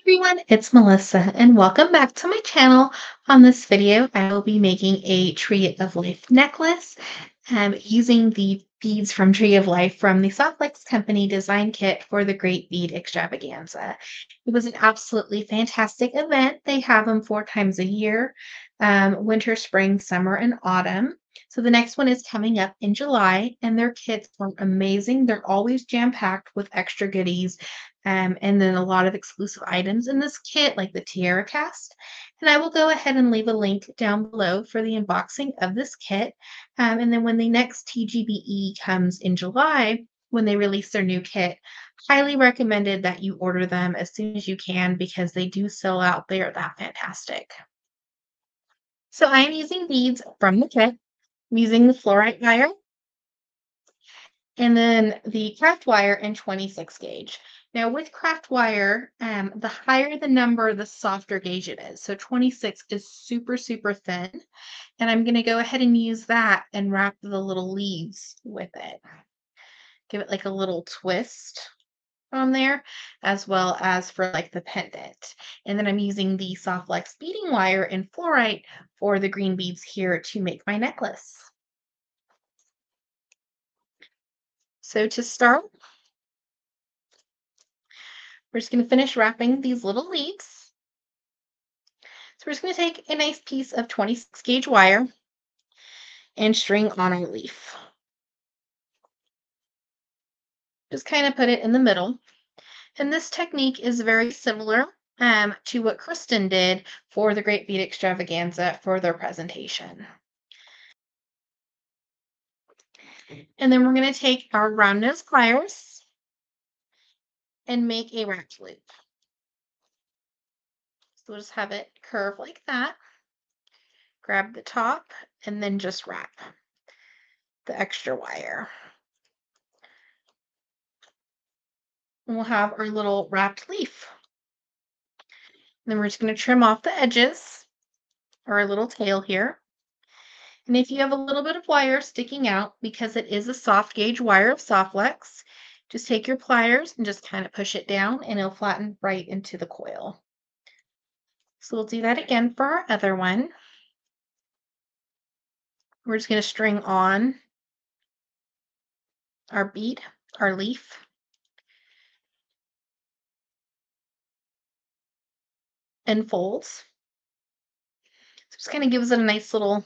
Everyone, it's Melissa and welcome back to my channel. On this video, I will be making a Tree of Life necklace using the beads from Tree of Life from the Softlex Company design kit for the Great Bead Extravaganza. It was an absolutely fantastic event. They have them 4 times a year, winter, spring, summer, and autumn. So the next one is coming up in July, and their kits are amazing. They're always jam-packed with extra goodies and then a lot of exclusive items in this kit, like the tiara cast. And I will go ahead and leave a link down below for the unboxing of this kit. And then when the next TGBE comes in July, when they release their new kit, highly recommended that you order them as soon as you can because they do sell out. They are that fantastic. So I am using beads from the kit. I'm using the fluorite wire and then the craft wire in 26 gauge. Now with craft wire, the higher the number, the softer gauge it is. So 26 is super, super thin. And I'm going to go ahead and use that and wrap the little leaves with it. Give it like a little twist on there, as well as for like the pendant. And then I'm using the Softlex beading wire in fluorite for the green beads here to make my necklace. So to start, we're just going to finish wrapping these little leaves. So we're just going to take a nice piece of 26 gauge wire and string on our leaf. Just kind of put it in the middle. And this technique is very similar to what Kristen did for the Great Bead Extravaganza for their presentation. And then we're going to take our round nose pliers and make a wrapped loop. So we'll just have it curve like that. Grab the top and then just wrap the extra wire. And we'll have our little wrapped leaf. And then we're just going to trim off the edges, or a little tail here. And if you have a little bit of wire sticking out, because it is a soft gauge wire of Softlex, just take your pliers and just kind of push it down and it'll flatten right into the coil. So we'll do that again for our other one. We're just going to string on our bead, our leaf. And folds. So just kind of gives it a nice little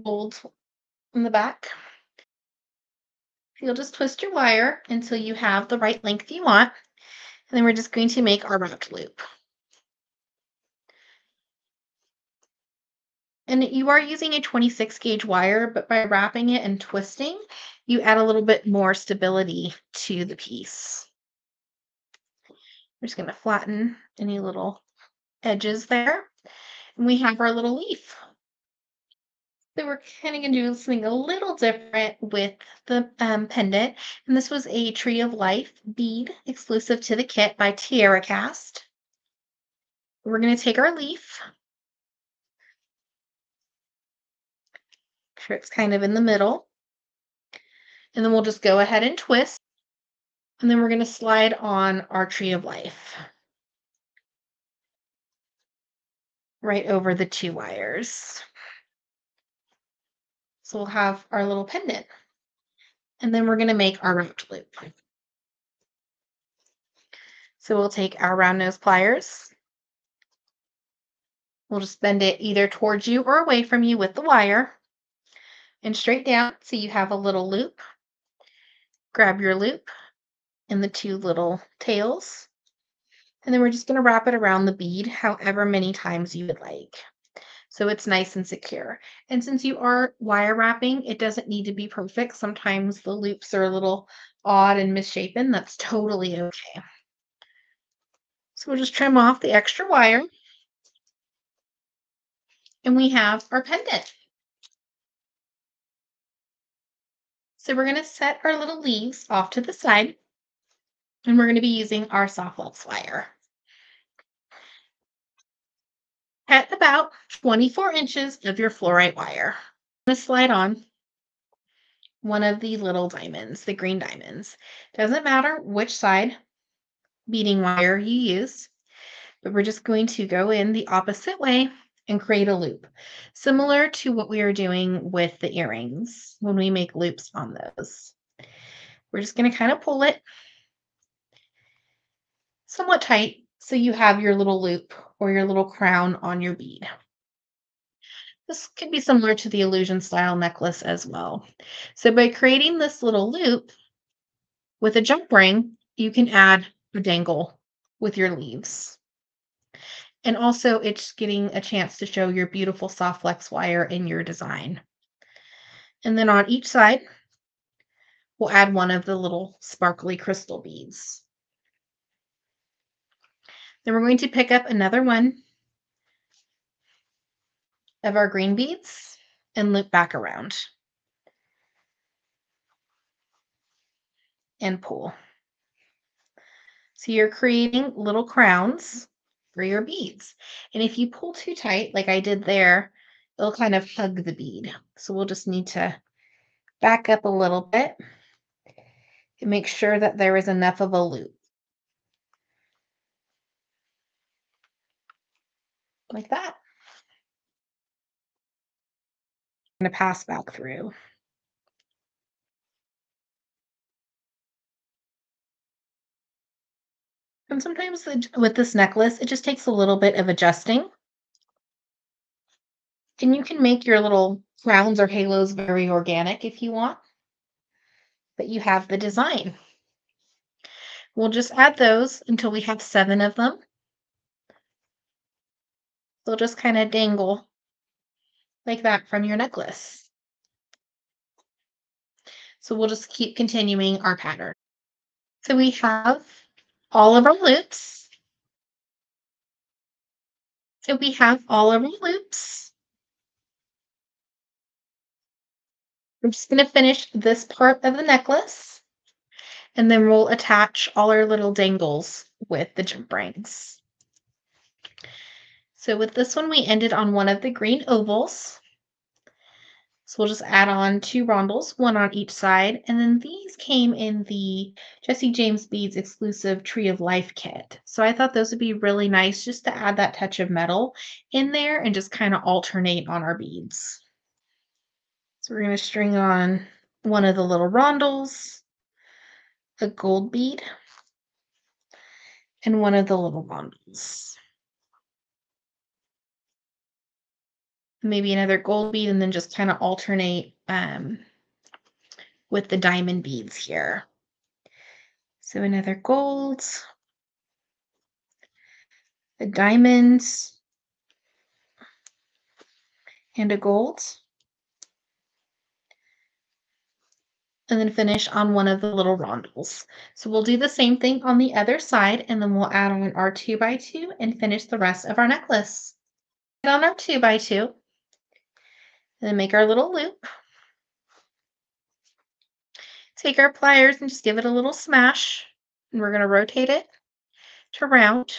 fold in the back. You'll just twist your wire until you have the right length you want. And then we're just going to make our wrapped loop. And you are using a 26 gauge wire, but by wrapping it and twisting, you add a little bit more stability to the piece. We're just going to flatten any little edges there. And we have our little leaf. So we're kind of going to do something a little different with the pendant. And this was a Tree of Life bead exclusive to the kit by Tiara Cast. We're going to take our leaf. Make sure it's kind of in the middle. And then we'll just go ahead and twist. And then we're going to slide on our Tree of Life right over the 2 wires. So we'll have our little pendant. And then we're going to make our wrapped loop. So we'll take our round nose pliers. We'll just bend it either towards you or away from you with the wire and straight down so you have a little loop. Grab your loop and the 2 little tails. And then we're just going to wrap it around the bead however many times you would like. So it's nice and secure. And since you are wire wrapping, it doesn't need to be perfect. Sometimes the loops are a little odd and misshapen. That's totally okay. So we'll just trim off the extra wire. And we have our pendant. So we're going to set our little leaves off to the side. And we're going to be using our Softlex wire. At about 24 inches of your fluorite wire. I'm going to slide on one of the little diamonds, the green diamonds. Doesn't matter which side. beading wire you use, but we're just going to go in the opposite way and create a loop, similar to what we are doing with the earrings when we make loops on those. We're just going to kind of pull it somewhat tight so you have your little loop or your little crown on your bead. This could be similar to the illusion style necklace as well. So by creating this little loop with a jump ring, you can add a dangle with your leaves. And also it's getting a chance to show your beautiful soft flex wire in your design. And then on each side, we'll add one of the little sparkly crystal beads. Then we're going to pick up another one of our green beads and loop back around and pull. So you're creating little crowns for your beads. And if you pull too tight, like I did there, it'll kind of hug the bead. So we'll just need to back up a little bit and make sure that there is enough of a loop. Like that. I'm going to pass back through. And sometimes with this necklace, it just takes a little bit of adjusting. And you can make your little crowns or halos very organic if you want, but you have the design. We'll just add those until we have 7 of them. They'll just kind of dangle like that from your necklace. So we'll just keep continuing our pattern. So we have all of our loops. So we have all of our loops. We're just going to finish this part of the necklace, and then we'll attach all our little dangles with the jump rings. So with this one, we ended on one of the green ovals. So we'll just add on 2 rondels, one on each side. And then these came in the Jesse James Beads exclusive Tree of Life kit. So I thought those would be really nice just to add that touch of metal in there and just kind of alternate on our beads. So we're going to string on one of the little rondels, a gold bead, and one of the little rondels. Maybe another gold bead, and then just kind of alternate with the diamond beads here. So another gold, a diamond, and a gold. And then finish on one of the little rondels. So we'll do the same thing on the other side, and then we'll add on our 2x2 and finish the rest of our necklace. Add on our 2x2, and then make our little loop. Take our pliers and just give it a little smash, and we're going to rotate it to round.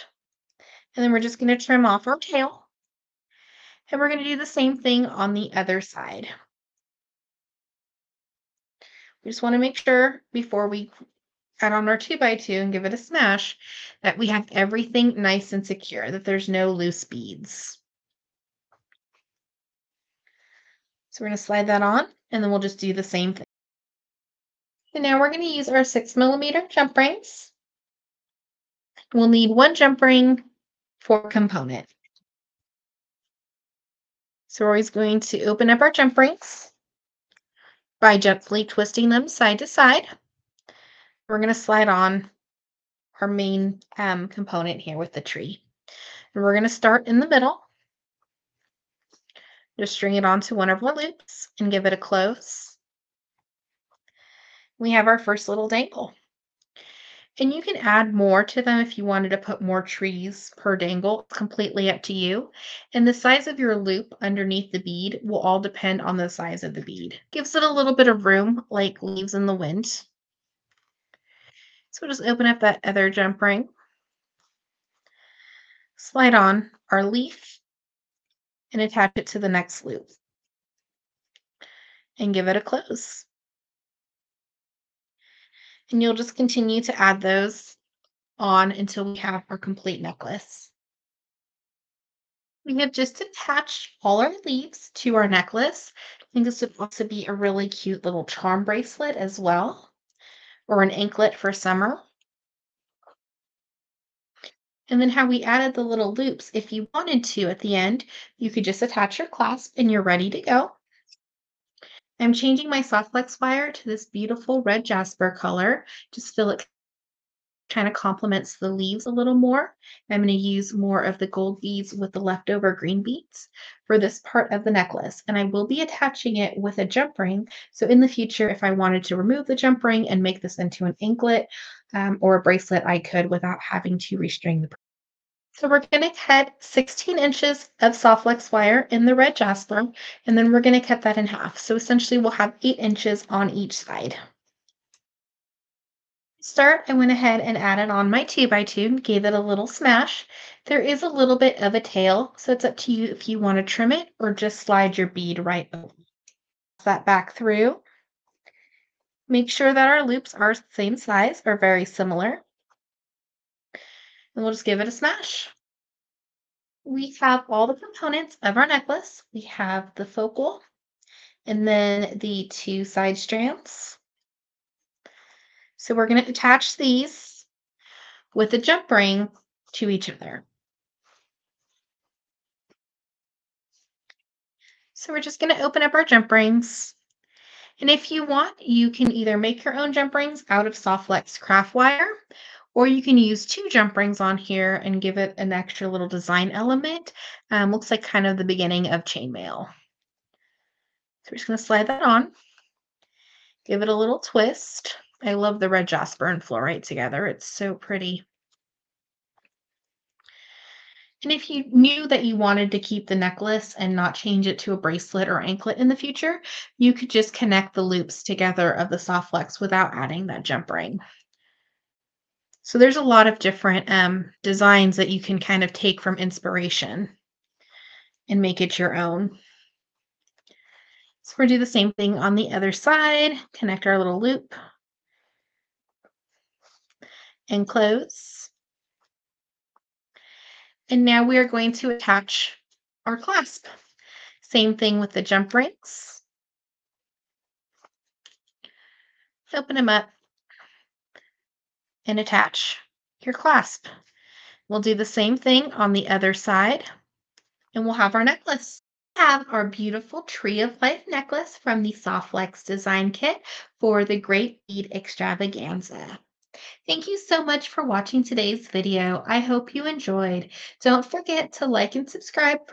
And then we're just going to trim off our tail. And we're going to do the same thing on the other side. We just want to make sure before we add on our 2x2 and give it a smash that we have everything nice and secure, that there's no loose beads. So we're going to slide that on, and then we'll just do the same thing. And now we're going to use our 6mm jump rings. We'll need 1 jump ring for component. So we're always going to open up our jump rings by gently twisting them side to side. We're going to slide on our main component here with the tree. And we're going to start in the middle. Just string it onto one of our loops and give it a close. We have our first little dangle. And you can add more to them if you wanted to put more trees per dangle. It's completely up to you. And the size of your loop underneath the bead will all depend on the size of the bead. Gives it a little bit of room, like leaves in the wind. So we'll just open up that other jump ring, slide on our leaf, and attach it to the next loop. And give it a close. And you'll just continue to add those on until we have our complete necklace. We have just attached all our leaves to our necklace. I think this would also be a really cute little charm bracelet as well, or an anklet for summer. And then how we added the little loops, if you wanted to at the end, you could just attach your clasp and you're ready to go. I'm changing my soft flex wire to this beautiful red jasper color. Just feel it kind of complements the leaves a little more. I'm going to use more of the gold beads with the leftover green beads for this part of the necklace. And I will be attaching it with a jump ring. So in the future, if I wanted to remove the jump ring and make this into an anklet or a bracelet, I could without having to restring the. So we're going to cut 16 inches of soft flex wire in the red jasper, and then we're going to cut that in half. So essentially we'll have 8 inches on each side. Start, I went ahead and added on my 2x2, gave it a little smash. There is a little bit of a tail, so it's up to you if you want to trim it or just slide your bead right over that back through. Make sure that our loops are the same size or very similar, and we'll just give it a smash. We have all the components of our necklace. We have the focal and then the 2 side strands. So we're going to attach these with a jump ring to each other. So we're just going to open up our jump rings. And if you want, you can either make your own jump rings out of soft flex craft wire, or you can use 2 jump rings on here and give it an extra little design element. Looks like kind of the beginning of chainmail. So we're just going to slide that on, give it a little twist. I love the red jasper and fluorite together. It's so pretty. And if you knew that you wanted to keep the necklace and not change it to a bracelet or anklet in the future, you could just connect the loops together of the soft flex without adding that jump ring. So there's a lot of different designs that you can kind of take from inspiration and make it your own. So we're gonna do the same thing on the other side, connect our little loop and close. And now we are going to attach our clasp. Same thing with the jump rings. Open them up and attach your clasp. We'll do the same thing on the other side and we'll have our necklace. We have our beautiful Tree of Life necklace from the Soft Flex design kit for the Great Bead Extravaganza. Thank you so much for watching today's video. I hope you enjoyed. Don't forget to like and subscribe